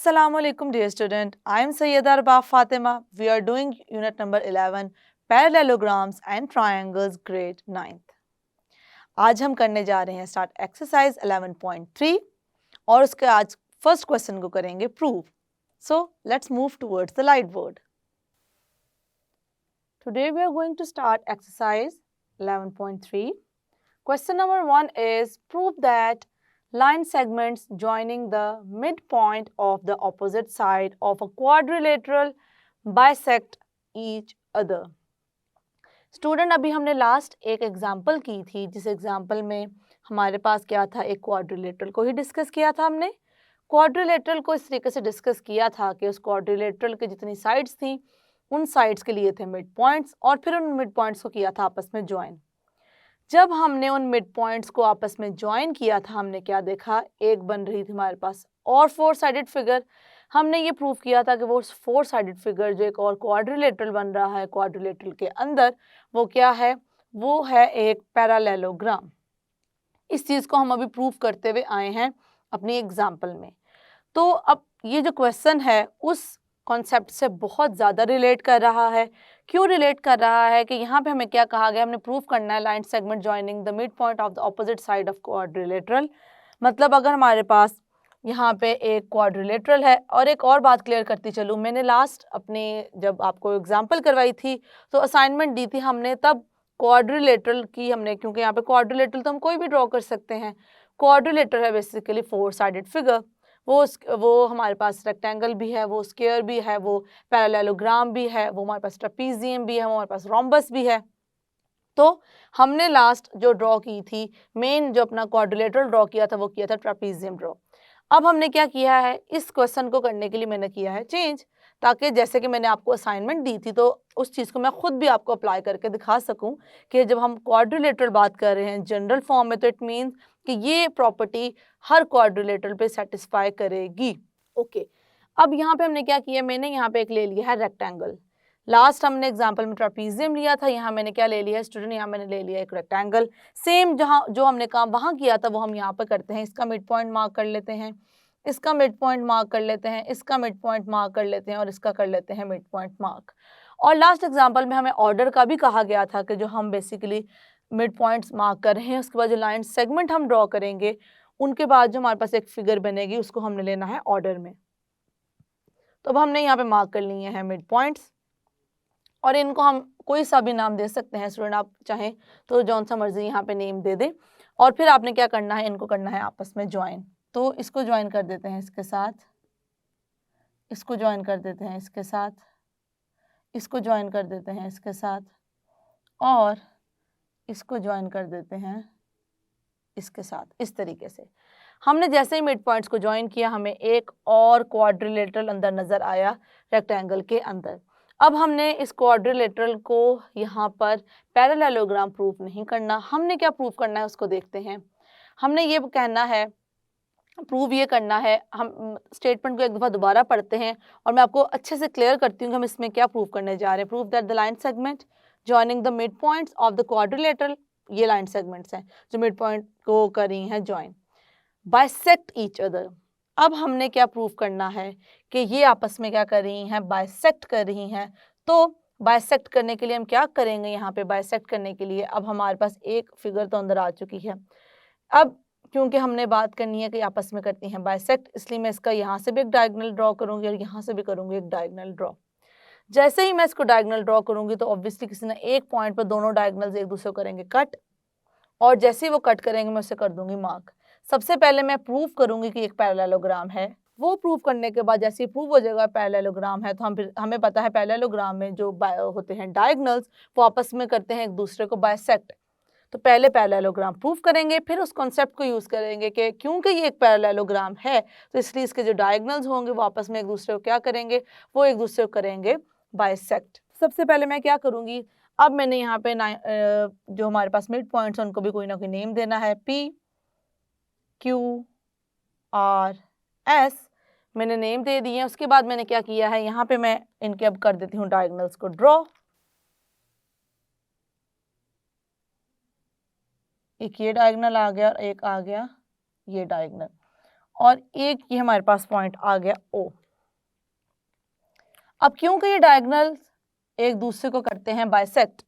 Assalamu alaikum dear student. I am Sayyida Arbaf Fatima. We are doing unit number 11 parallelograms and triangles grade 9th. आज हम करने जा रहे हैं start exercise 11.3 और उसके आज फर्स्ट क्वेश्चन को करेंगे prove. So let's move towards the light board. Today we are going to start exercise 11.3. Question number 1 is prove that line segments joining the midpoint of the opposite side of a quadrilateral bisect each other. Student अभी हमने last एक example की थी जिस example में हमारे पास क्या था, एक क्वाड्रिलेटरल को ही डिस्कस किया था हमने. क्वाड्रिलेटरल को इस तरीके से डिस्कस किया था कि उस क्वाड्रिलेटरल की जितनी साइड्स थी उन साइड्स के लिए थे मिड पॉइंट्स और फिर उन मिड पॉइंट्स को किया था आपस में ज्वाइन. जब हमने उन मिड पॉइंट्स को आपस में ज्वाइन किया था हमने क्या देखा, एक बन रही थी हमारे पास और फोर साइडेड फिगर. हमने ये प्रूव किया था कि वो फोर साइडेड फिगर जो एक और क्वाड्रिलेटरल बन रहा है क्वाड्रिलेटरल के अंदर, वो क्या है, वो है एक पैरेललोग्राम. इस चीज़ को हम अभी प्रूव करते हुए आए हैं अपनी एग्जाम्पल में. तो अब ये जो क्वेश्चन है उस कॉन्सेप्ट से बहुत ज़्यादा रिलेट कर रहा है. क्यों रिलेट कर रहा है कि यहाँ पे हमें क्या कहा गया, हमने प्रूव करना है line segment joining the mid point of the opposite side of quadrilateral. मतलब अगर हमारे पास यहाँ पे एक क्वाड्रिलेटरल है, और एक और बात क्लियर करती चलूँ, मैंने लास्ट अपने जब आपको एग्जांपल करवाई थी तो असाइनमेंट दी थी हमने, तब क्वाड्रिलेटरल की हमने, क्योंकि यहाँ पे क्वाड्रिलेटरल तो हम कोई भी ड्रॉ कर सकते हैं. क्वाड्रिलेटरल है बेसिकली फोर साइडेड फिगर. वो हमारे पास रेक्टेंगल भी है, वो स्क्वायर भी है, वो पैरेललोग्राम भी है, वो हमारे पास ट्रेपीजियम भी है, वो हमारे पास रोम्बस भी है. तो हमने लास्ट जो ड्रॉ की थी, मेन जो अपना क्वाड्रिलेटरल ड्रॉ किया था वो किया था ट्रेपीजियम ड्रॉ. अब हमने क्या किया है, इस क्वेश्चन को करने के लिए मैंने किया है चेंज, ताकि जैसे कि मैंने आपको असाइनमेंट दी थी तो उस चीज़ को मैं खुद भी आपको अप्लाई करके दिखा सकूं कि जब हम क्वाड्रिलेटरल बात कर रहे हैं जनरल फॉर्म में तो इट मीन्स कि ये प्रॉपर्टी हर क्वाड्रिलेटरल पे सेटिस्फाई करेगी. ओके. अब यहाँ पे हमने क्या किया, मैंने यहाँ पे एक ले लिया है रेक्टेंगल. लास्ट हमने एग्जाम्पल में ट्रेपीजियम लिया था, यहाँ मैंने क्या ले लिया है स्टूडेंट, यहाँ मैंने ले लिया एक रेक्टेंगल. सेम जहाँ जो हमने काम वहाँ किया था वो हम यहाँ पर करते हैं. इसका मिड पॉइंट मार्क कर लेते हैं, इसका मिड पॉइंट मार्क कर लेते हैं, इसका मिड पॉइंट मार्क कर लेते हैं और इसका कर लेते हैं मिड पॉइंट मार्क. और लास्ट एग्जाम्पल में हमें ऑर्डर का भी कहा गया था कि जो हम बेसिकली मिड पॉइंट्स मार्क कर रहे हैं उसके बाद जो लाइन सेगमेंट हम ड्रॉ करेंगे उनके बाद जो हमारे पास एक फिगर बनेगी उसको हमने लेना है ऑर्डर में. तो अब हमने यहाँ पे मार्क कर लिए हैं मिड पॉइंट्स और इनको हम कोई सा भी नाम दे सकते हैं स्टूडेंट, आप चाहें तो जौन सा मर्जी यहाँ पे नेम दे दे. और फिर आपने क्या करना है, इनको करना है आपस में ज्वाइन. तो इसको ज्वाइन कर देते हैं इसके साथ, इसको ज्वाइन कर देते हैं इसके साथ, इसको ज्वाइन कर देते हैं इसके साथ और इसको ज्वाइन कर देते हैं इसके साथ. इस तरीके से हमने जैसे ही मिड पॉइंट्स को ज्वाइन किया हमें एक और क्वाड्रिलेटरल अंदर नज़र आया रेक्टेंगल के अंदर. अब हमने इस क्वाड्रिलेटरल को यहाँ पर पैरेललोग्राम प्रूफ नहीं करना, हमने क्या प्रूफ करना है उसको देखते हैं. हमने ये कहना है, प्रूव ये करना है, हम स्टेटमेंट को एक दफ़ा दोबारा पढ़ते हैं और मैं आपको अच्छे से क्लियर करती हूँ कि हम इसमें क्या प्रूव करने जा रहे हैं. Prove that the line segment joining the mid points of the quadrilateral, ये लाइन सेगमेंट्स हैं जो मिड पॉइंट को कर रही हैं ज्वाइन, बाइसेक्ट ईच अदर. अब हमने क्या प्रूव करना है कि ये आपस में क्या कर रही हैं, बाइसेक्ट कर रही हैं. तो बाइसेक्ट करने के लिए हम क्या करेंगे, यहाँ पे बाइसेक्ट करने के लिए अब हमारे पास एक फिगर तो अंदर आ चुकी है. अब क्योंकि हमने बात करनी है कि आपस में करती हैं बाइसेक्ट, इसलिए मैं इसका यहाँ से भी एक डायगोनल ड्रॉ करूँगी और यहाँ से भी करूँगी एक डायगोनल ड्रॉ. जैसे ही मैं इसको डायगोनल ड्रॉ करूँगी तो ऑब्वियसली किसी ने एक पॉइंट पर दोनों डायगोनल्स एक दूसरे को करेंगे कट, और जैसे ही वो कट करेंगे मैं उसे कर दूंगी मार्क. सबसे पहले मैं प्रूव करूंगी कि एक पैरेललोग्राम है. वो प्रूव करने के बाद जैसे ही प्रूव हो जाएगा पैरेललोग्राम है तो हमें पता है पैरेललोग्राम में जो होते हैं डायगोनल्स वो आपस में करते हैं एक दूसरे को बाइसेक्ट. तो पहले पैरेललोग्राम प्रूव करेंगे, फिर उस कॉन्सेप्ट को यूज़ करेंगे कि क्योंकि ये एक पैरेललोग्राम है तो इसलिए इसके जो डायगोनल्स होंगे वो आपस में एक दूसरे को क्या करेंगे, वो एक दूसरे को करेंगे बाइसेक्ट. सबसे पहले मैं क्या करूँगी, अब मैंने यहाँ पे जो हमारे पास मिड पॉइंट्स हैं उनको भी कोई ना कोई नेम देना है. P, Q, R, S मैंने नेम दे दिए हैं. उसके बाद मैंने क्या किया है, यहाँ पे मैं इनके अब कर देती हूँ डायगोनल्स को ड्रॉ. एक ये डायगोनल आ गया और एक आ गया ये डायगोनल. और एक ये हमारे पास पॉइंट आ गया O। अब क्योंकि ये डायगोनल एक दूसरे को करते हैं बाइसेक्ट,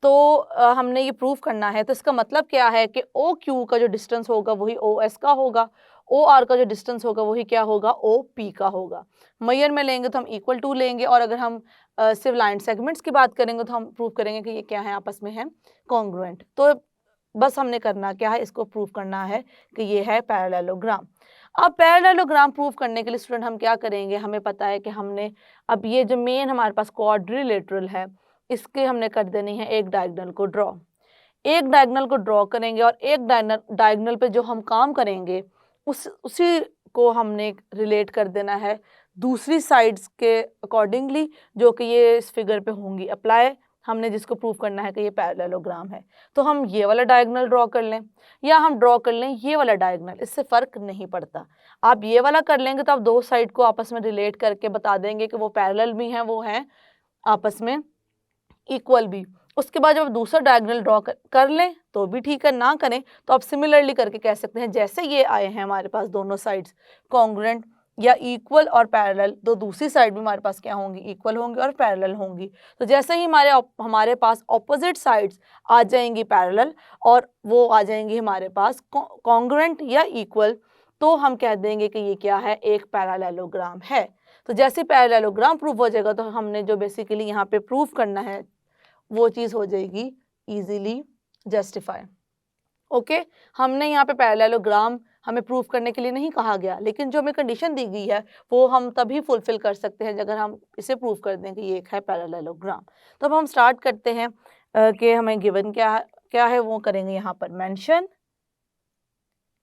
तो हमने ये प्रूव करना है, तो इसका मतलब क्या है कि ओ क्यू का जो डिस्टेंस होगा वही ओ एस का होगा, ओ आर का जो डिस्टेंस होगा वही क्या होगा, ओ पी का होगा। मेजर में लेंगे तो हम इक्वल टू लेंगे, और अगर हम सिर्फ लाइन सेगमेंट्स की बात करेंगे तो हम प्रूव करेंगे कि ये क्या है, आपस में है कॉन्ग्रुएंट। तो बस हमने करना क्या है, इसको प्रूव करना है कि ये है पैरेललोग्राम। अब पैरेललोग्राम प्रूव करने के लिए स्टूडेंट हम क्या करेंगे, हमें पता है कि हमने अब ये जो मेन हमारे पास क्वाड्रिलेटरल है, इसके हमने कर देनी है एक डायगोनल को ड्रॉ। एक डायगोनल को ड्रॉ करेंगे और एक डायगोनल पे जो हम काम करेंगे उसी को हमने रिलेट कर देना है दूसरी साइड्स के अकॉर्डिंगली, जो कि ये इस फिगर पे होंगी अप्लाई। हमने जिसको प्रूव करना है कि ये पैरेललोग्राम है, तो हम ये वाला डायगोनल ड्रॉ कर लें या हम ड्रॉ कर लें ये वाला डायगोनल, इससे फ़र्क नहीं पड़ता। आप ये वाला कर लेंगे तो आप दो साइड को आपस में रिलेट करके बता देंगे कि वो पैरेलल भी हैं, वो हैं आपस में इक्वल भी। उसके बाद जब दूसरा डायगोनल ड्रॉ कर लें तो भी ठीक है, ना करें तो आप सिमिलरली करके कह सकते हैं जैसे ये आए हैं हमारे पास दोनों साइड्स कॉन्ग्रुएंट या इक्वल और पैरेलल, तो दूसरी साइड भी हमारे पास क्या होंगी, इक्वल होंगी और पैरेलल होंगी। तो जैसे ही हमारे पास ऑपोजिट साइड्स आ जाएंगी पैरेलल और वो आ जाएंगी हमारे पास कॉन्ग्रुएंट या इक्वल, तो हम कह देंगे कि ये क्या है, एक पैरेललोग्राम है। तो जैसे पैरेललोग्राम प्रूव हो जाएगा तो हमने जो बेसिकली यहाँ पे प्रूव करना है वो चीज़ हो जाएगी इजीली जस्टिफाई। ओके, हमने यहाँ पे पैरेललोग्राम हमें प्रूफ करने के लिए नहीं कहा गया, लेकिन जो हमें कंडीशन दी गई है वो हम तभी फुलफिल कर सकते हैं अगर हम इसे प्रूफ कर दें कि ये एक है पैरेललोग्राम। तो अब हम स्टार्ट करते हैं कि हमें गिवन क्या है वो करेंगे यहाँ पर मेंशन।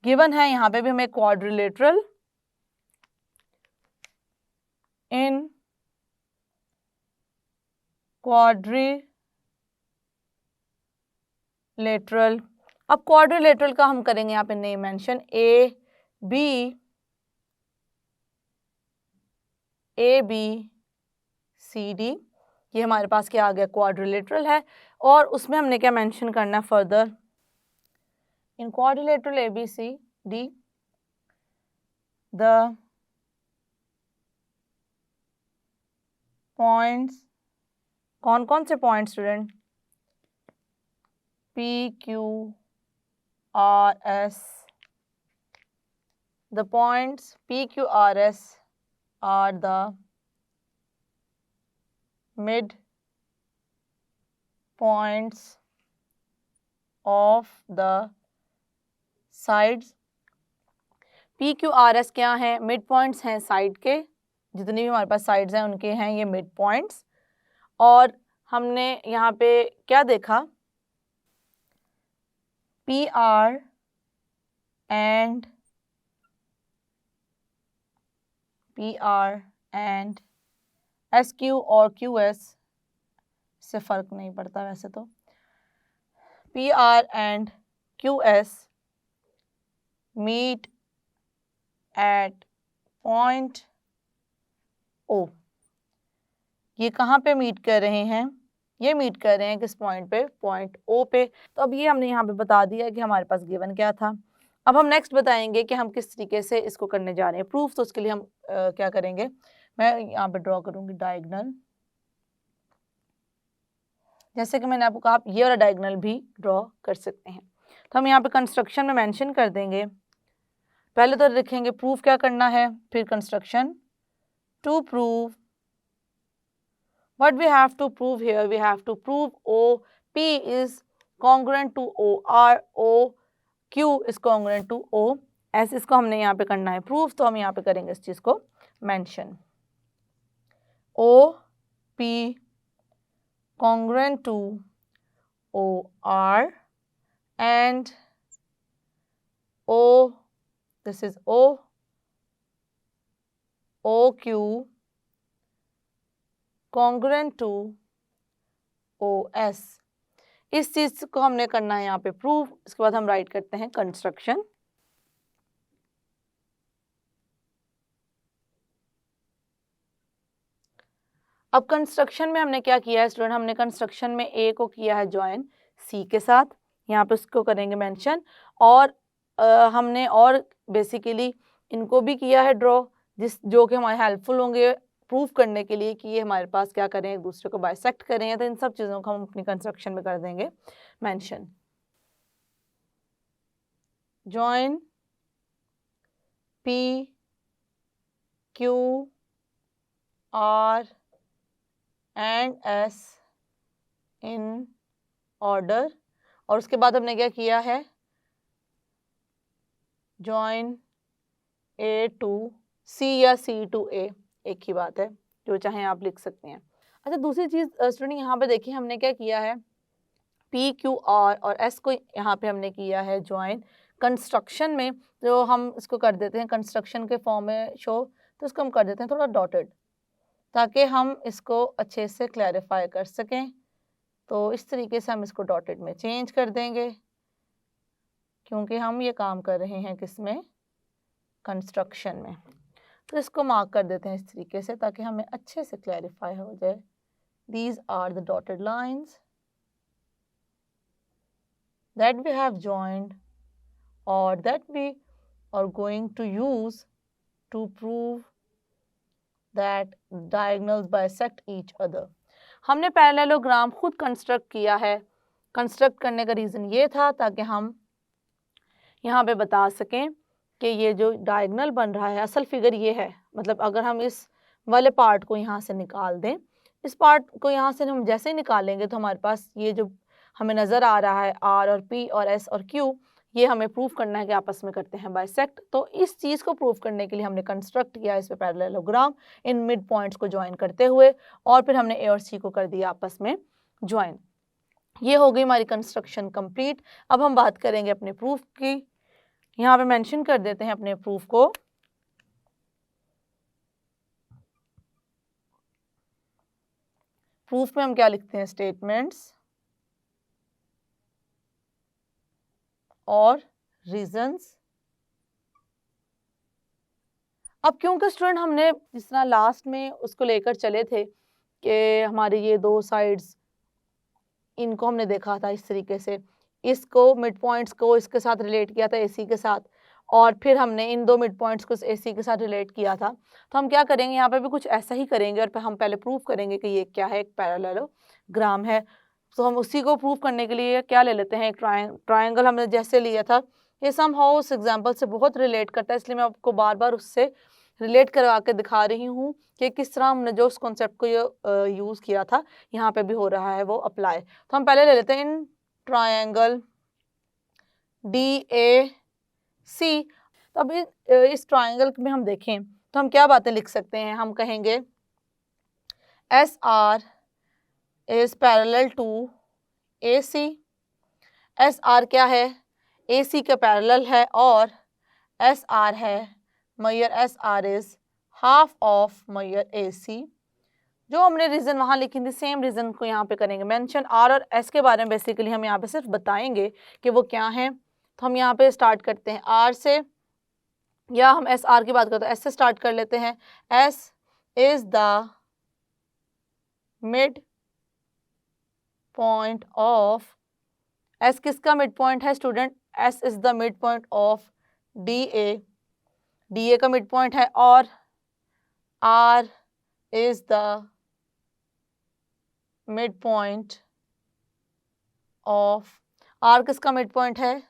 गिवन है यहाँ पे भी हमें क्वाड्रिलेटरल इन क्वाड्रिलेटरल। अब क्वाड्रिलेटरल का हम करेंगे यहाँ पे name mention, A B C D, ये हमारे पास क्या आ गया, क्वाड्रिलेटरल है। और उसमें हमने क्या मेंशन करना है further, in quadrilateral A B C D the points, कौन कौन से point student, P Q R S, the points PQRS are the mid points of the sides। PQRS क्या है, मिड पॉइंट्स हैं साइड के, जितनी भी हमारे पास साइड्स हैं उनके हैं ये मिड पॉइंट्स। और हमने यहाँ पे क्या देखा, PR एंड SQ और QS से फ़र्क नहीं पड़ता वैसे तो, PR and QS meet at point O। ये कहाँ पे मीट कर रहे हैं, ये मीट कर रहे हैं किस पॉइंट पे, पॉइंट O पे। तो अब ये हमने यहाँ पे बता दिया कि हमारे पास गिवन क्या था। अब हम नेक्स्ट बताएंगे कि हम किस तरीके से इसको करने जा रहे हैं प्रूफ। तो उसके लिए हम क्या करेंगे, मैं यहाँ पे ड्रॉ करूँगी डायगोनल, जैसे कि मैंने आपको कहा आप ये वाला डायगोनल भी ड्रॉ कर सकते हैं। तो हम यहाँ पे कंस्ट्रक्शन में मेंशन कर देंगे, पहले तो लिखेंगे प्रूफ क्या करना है, फिर construction to prove. What we have to prove here, we have to prove OP is congruent to OR, OQ is congruent to OS। इसको हमने यहाँ पे करना है प्रूफ, तो हम यहाँ पे करेंगे इस चीज़ को mention, OP congruent to OR and this is OQ congruent to OS। इस चीज को हमने करना है यहाँ पे प्रूफ। इसके बाद हम राइट करते हैं कंस्ट्रक्शन। अब कंस्ट्रक्शन में हमने क्या किया है स्टूडेंट, हमने कंस्ट्रक्शन में ए को किया है ज्वाइन सी के साथ, यहाँ पे उसको करेंगे मेंशन। और हमने और बेसिकली इनको भी किया है ड्रॉ, जो कि हमारे हेल्पफुल होंगे प्रूव करने के लिए कि ये हमारे पास क्या करें, एक दूसरे को बाइसेक्ट करें। तो इन सब चीज़ों को हम अपनी कंस्ट्रक्शन में कर देंगे mention. Join P Q R and S in order, और उसके बाद हमने क्या किया है, जॉइन A टू C या C टू A, एक ही बात है, जो चाहें आप लिख सकते हैं। अच्छा, दूसरी चीज़ स्टूडेंट यहाँ पे देखिए हमने क्या किया है, P Q R और S को यहाँ पे हमने किया है ज्वाइन कंस्ट्रक्शन में, जो हम इसको कर देते हैं कंस्ट्रक्शन के फॉर्म में शो, तो इसको हम कर देते हैं थोड़ा डॉटेड, ताकि हम इसको अच्छे से क्लैरिफाई कर सकें। तो इस तरीके से हम इसको डॉटेड में चेंज कर देंगे, क्योंकि हम ये काम कर रहे हैं किसमें, कंस्ट्रक्शन में। तो इसको मार्क कर देते हैं इस तरीके से, ताकि हमें अच्छे से क्लैरिफाई हो जाए। These are the dotted lines that we have joined or that we are going to use to prove that diagonals bisect each other. हमने पैरेललोग्राम खुद कंस्ट्रक्ट किया है। कंस्ट्रक्ट करने का रीज़न ये था ताकि हम यहाँ पे बता सकें कि ये जो डायगोनल बन रहा है, असल फिगर ये है, मतलब अगर हम इस वाले पार्ट को यहाँ से निकाल दें, इस पार्ट को यहाँ से हम जैसे ही निकालेंगे तो हमारे पास ये जो हमें नज़र आ रहा है R और P और S और Q, ये हमें प्रूव करना है कि आपस में करते हैं बाइसेक्ट। तो इस चीज़ को प्रूव करने के लिए हमने कंस्ट्रक्ट किया इस पे पैरेललोग्राम इन मिड पॉइंट्स को ज्वाइन करते हुए, और फिर हमने A और C को कर दिया आपस में ज्वाइन। ये हो गई हमारी कंस्ट्रक्शन कंप्लीट। अब हम बात करेंगे अपने प्रूफ की। यहाँ पे मेंशन कर देते हैं अपने प्रूफ को। प्रूफ में हम क्या लिखते हैं, स्टेटमेंट्स और रीजंस। अब क्योंकि स्टूडेंट हमने जिस तरह लास्ट में उसको लेकर चले थे कि हमारे ये दो साइड्स, इनको हमने देखा था इस तरीके से, इसको मिड पॉइंट्स को इसके साथ रिलेट किया था AC के साथ, और फिर हमने इन दो मिड पॉइंट्स को AC के साथ रिलेट किया था। तो हम क्या करेंगे, यहाँ पे भी कुछ ऐसा ही करेंगे, और फिर हम पहले प्रूव करेंगे कि ये क्या है, एक पैरेललोग्राम है। तो हम उसी को प्रूव करने के लिए क्या ले लेते हैं, एक ट्रायंगल हमने जैसे लिया था, ये समहाउ उस एग्जाम्पल से बहुत रिलेट करता है, इसलिए मैं आपको बार बार उससे रिलेट करवा के दिखा रही हूँ कि किस तरह हमने जो उस कॉन्सेप्ट को यूज़ किया था यहाँ पे भी हो रहा है वो अप्लाई। तो हम पहले ले लेते हैं इन ट्रायंगल DAC। तो अब इस ट्रायंगल में हम देखें तो हम क्या बातें लिख सकते हैं, हम कहेंगे SR is parallel to AC। SR क्या है, AC के पैरेलल है, और SR है measure SR is half of measure AC। जो हमने रीज़न वहाँ लिखी थी, सेम रीज़न को यहाँ पे करेंगे मेंशन। R और S के बारे में बेसिकली हम यहाँ पे सिर्फ बताएंगे कि वो क्या हैं। तो हम यहाँ पे स्टार्ट करते हैं R से, या हम SR की बात करते हैं S से स्टार्ट कर लेते हैं। S is the mid point of, S किसका मिड पॉइंट है student, S is the mid point of DA का मिड पॉइंट है, और R is the mid point of, R किसका मिड पॉइंट है,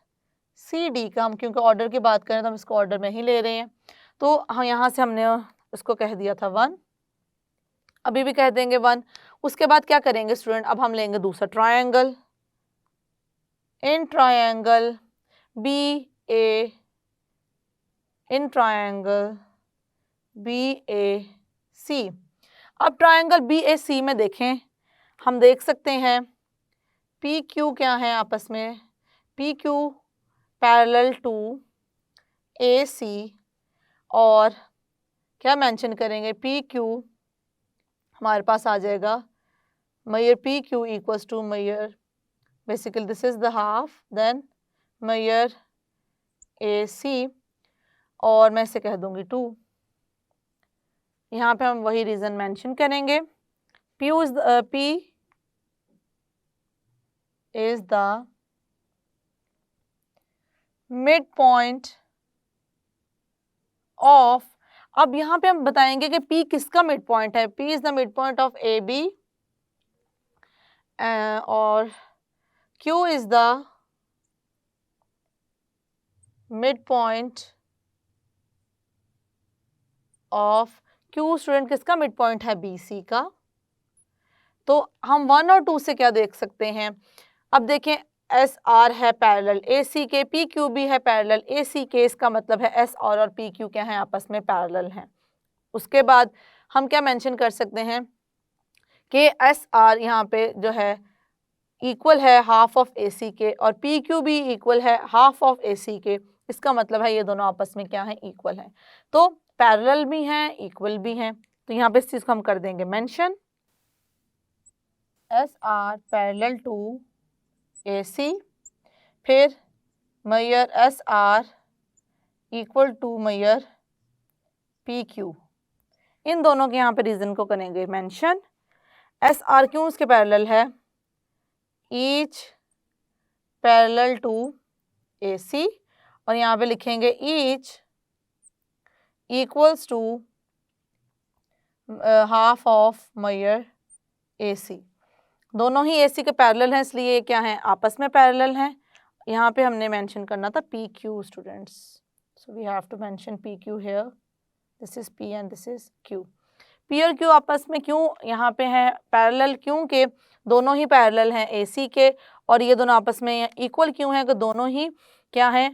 CD का। हम क्योंकि ऑर्डर की बात करें तो हम इसको ऑर्डर में ही ले रहे हैं, तो हम यहाँ से हमने इसको कह दिया था 1, अभी भी कह देंगे 1। उसके बाद क्या करेंगे स्टूडेंट, अब हम लेंगे दूसरा ट्रायंगल, इन ट्रायंगल BAC। अब ट्रायंगल BAC में देखें, हम देख सकते हैं PQ क्या है आपस में, PQ पैरेलल टू AC, और क्या मेंशन करेंगे, PQ हमारे पास आ जाएगा measure PQ equals to measure, basically this is the half, then measure AC, और मैं इसे कह दूंगी 2। यहाँ पे हम वही रीजन मेंशन करेंगे, P is the midpoint of, अब यहाँ पे हम बताएंगे कि P किसका मिड पॉइंट है। P is the mid point of AB और Q is the mid point of Q। Student किसका मिड पॉइंट है? BC का। तो हम 1 और 2 से क्या देख सकते हैं? अब देखें SR है पैरेलल AC के, PQ भी है पैरेलल AC के, इसका मतलब है SR और PQ क्या है? आपस में पैरेलल हैं। उसके बाद हम क्या मेंशन कर सकते हैं कि SR यहाँ पे जो है इक्वल है हाफ ऑफ AC के और PQ भी इक्वल है हाफ ऑफ AC के। इसका मतलब है ये दोनों आपस में क्या है? इक्वल है। तो पैरेलल भी हैं, इक्वल भी हैं। तो यहाँ पे इस चीज़ को हम कर देंगे mention. SR parallel to AC, फिर measure SR equal to measure PQ। इन दोनों के यहाँ पे रीजन को करेंगे मेंशन। SR क्यों उसके पैरेलल है? ईच पैरेलल टू AC और यहाँ पे लिखेंगे each equals to half of measure AC। दोनों ही AC के पैरेलल हैं, इसलिए ये क्या है? आपस में पैरेलल हैं। यहाँ पे हमने मेंशन करना था PQ students, so we have to mention PQ here. This is P and this is Q। P और Q आपस में क्यों यहाँ पे है पैरेलल? क्योंकि दोनों ही पैरेलल हैं AC के और ये दोनों आपस में इक्वल क्यों है? कि दोनों ही क्या है?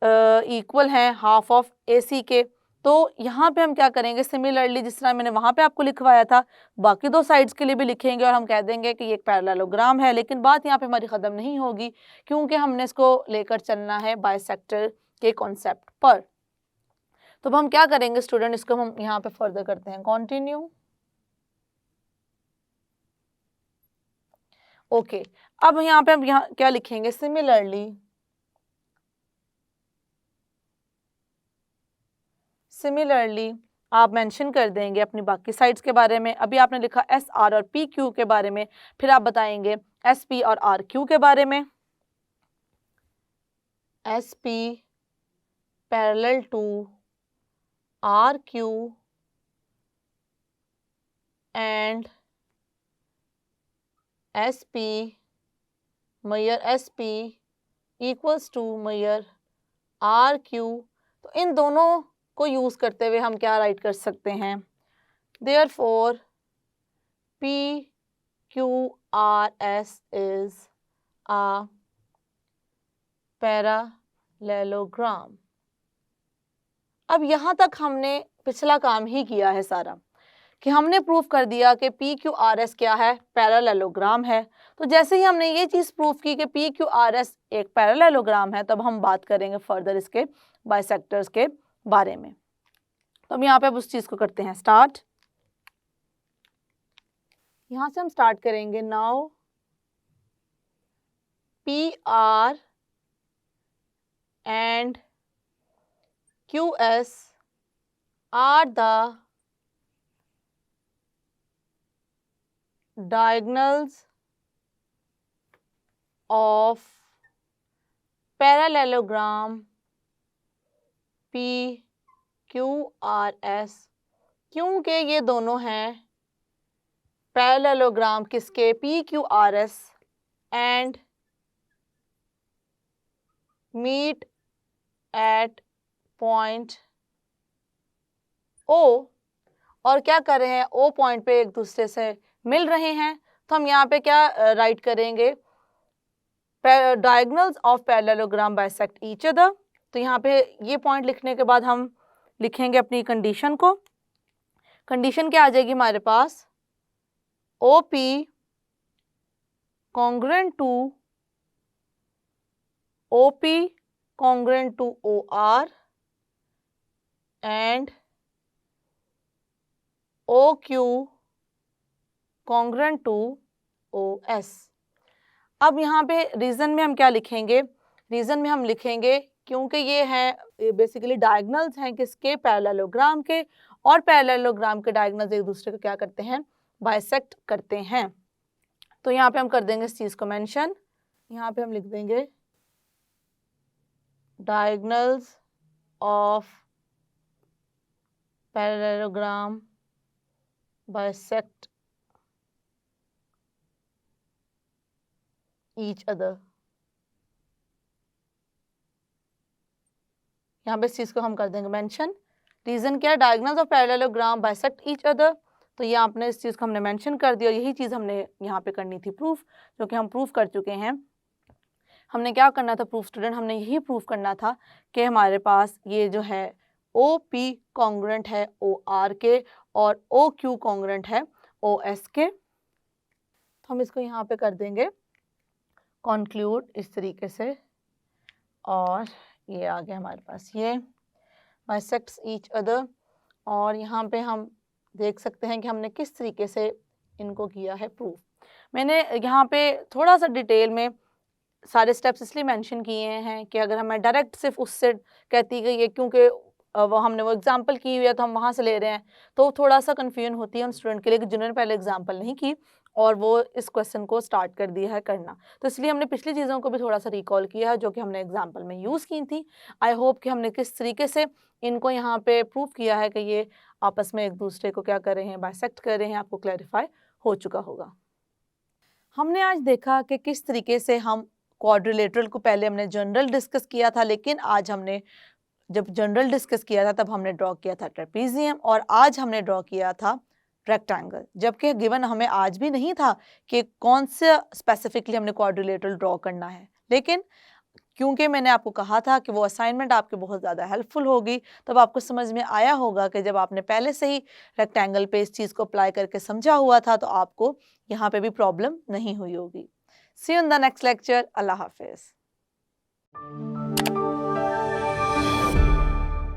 इक्वल हैं हाफ ऑफ AC के। तो यहाँ पे हम क्या करेंगे? सिमिलरली जिस तरह मैंने वहाँ पे आपको लिखवाया था, बाकी दो साइड्स के लिए भी लिखेंगे और हम कह देंगे कि ये एक पैरेललोग्राम है। लेकिन बात यहाँ पे हमारी ख़त्म नहीं होगी, क्योंकि हमने इसको लेकर चलना है बाइसेक्टर के कॉन्सेप्ट पर। तो अब हम क्या करेंगे स्टूडेंट? इसको हम यहाँ पे फर्दर करते हैं, कंटिन्यू। ओके, अब यहाँ पे हम यहाँ क्या लिखेंगे? सिमिलरली आप मेंशन कर देंगे अपनी बाकी साइड्स के बारे में। अभी आपने लिखा SR और PQ के बारे में, फिर आप बताएंगे SP और RQ के बारे में। SP parallel to RQ and SP measure SP equals to measure RQ। तो इन दोनों को यूज करते हुए हम क्या राइट कर सकते हैं? Therefore PQRS is a parallelogram. अब यहाँ तक हमने पिछला काम ही किया है सारा, कि हमने प्रूफ कर दिया कि PQRS क्या है? पैरेललोग्राम है। तो जैसे ही हमने ये चीज़ प्रूफ की कि PQRS एक पैरेललोग्राम है, तब हम बात करेंगे फर्दर इसके बाइसेक्टर्स के बारे में। तो हम यहाँ पे अब उस चीज़ को करते हैं स्टार्ट। यहाँ से हम स्टार्ट करेंगे। Now PR and QS are the diagonals of parallelogram PQRS, क्योंकि ये दोनों हैं पैरेललोग्राम किसके? PQRS and meet at point O, और क्या कर रहे हैं? O पॉइंट पे एक दूसरे से मिल रहे हैं। तो हम यहाँ पे क्या राइट करेंगे? Diagonals of parallelogram bisect each other. तो यहाँ पे ये पॉइंट लिखने के बाद हम लिखेंगे अपनी कंडीशन को। कंडीशन क्या आ जाएगी हमारे पास? OP congruent to OP congruent to OR and OQ congruent to OS। अब यहाँ पे रीजन में हम क्या लिखेंगे? रीजन में हम लिखेंगे क्योंकि ये है बेसिकली डायगोनल्स हैं किसके? पैरेललोग्राम के, और पैरेललोग्राम के डायगोनल्स एक दूसरे को क्या करते हैं? बाइसेक्ट करते हैं। तो यहाँ पे हम कर देंगे इस चीज़ को मेंशन। यहाँ पे हम लिख देंगे diagonals of parallelogram bisect each other। यहाँ पे इस चीज को हम कर देंगे मेंशन। रीजन क्या है, diagonals of parallelogram bisect each other, तो ये आपने इस चीज को हमने मेंशन कर दिया और यही चीज हमने यहाँ पे करनी थी प्रूफ, जो कि हम प्रूफ कर चुके हैं। हमने क्या करना था प्रूफ स्टूडेंट, हमने यही प्रूफ करना था कि हमारे पास ये जो है ओ पी कॉन्ग्रुएंट है ओ आर के और ओ क्यू कॉन्ग्रुएंट है ओ एस के। तो हम इसको यहाँ पे कर देंगे कॉन्क्लूड इस तरीके से, और ये आ गया हमारे पास ये बाइसेक्ट्स ईच अदर। और यहाँ पे हम देख सकते हैं कि हमने किस तरीके से इनको किया है प्रूफ। मैंने यहाँ पे थोड़ा सा डिटेल में सारे स्टेप्स इसलिए मेंशन किए हैं कि अगर हमें डायरेक्ट सिर्फ उससे कहती गई है, क्योंकि वो हमने वो एग्जांपल की हुई है तो हम वहाँ से ले रहे हैं, तो थोड़ा सा कन्फ्यूजन होती है उन स्टूडेंट के लिए जिन्होंने पहले एग्जांपल नहीं की और वो इस क्वेश्चन को स्टार्ट कर दिया है करना। तो इसलिए हमने पिछली चीज़ों को भी थोड़ा सा रिकॉल किया है जो कि हमने एग्जाम्पल में यूज़ की थी। आई होप कि हमने किस तरीके से इनको यहाँ पे प्रूव किया है कि ये आपस में एक दूसरे को क्या कर रहे हैं, बाइसेक्ट कर रहे हैं, आपको क्लैरिफाई हो चुका होगा। हमने आज देखा कि किस तरीके से हम क्वाड्रिलेटरल को पहले हमने जनरल डिस्कस किया था, लेकिन आज हमने जब जनरल डिस्कस किया था तब हमने ड्रॉ किया था ट्रेपीजियम और आज हमने ड्रॉ किया था रेक्टेंगल, जबकि गिवन हमें आज भी नहीं था कि कौन सा स्पेसिफिकली हमने क्वाड्रिलेटरल ड्रॉ करना है। लेकिन क्योंकि मैंने आपको कहा था कि वो असाइनमेंट आपके बहुत ज़्यादा हेल्पफुल होगी, तब आपको समझ में आया होगा कि जब आपने पहले से ही रेक्टेंगल पे इस चीज़ को अप्लाई करके समझा हुआ था तो आपको यहाँ पे भी प्रॉब्लम नहीं हुई होगी। See you in the next lecture. अल्लाह हाफिज़।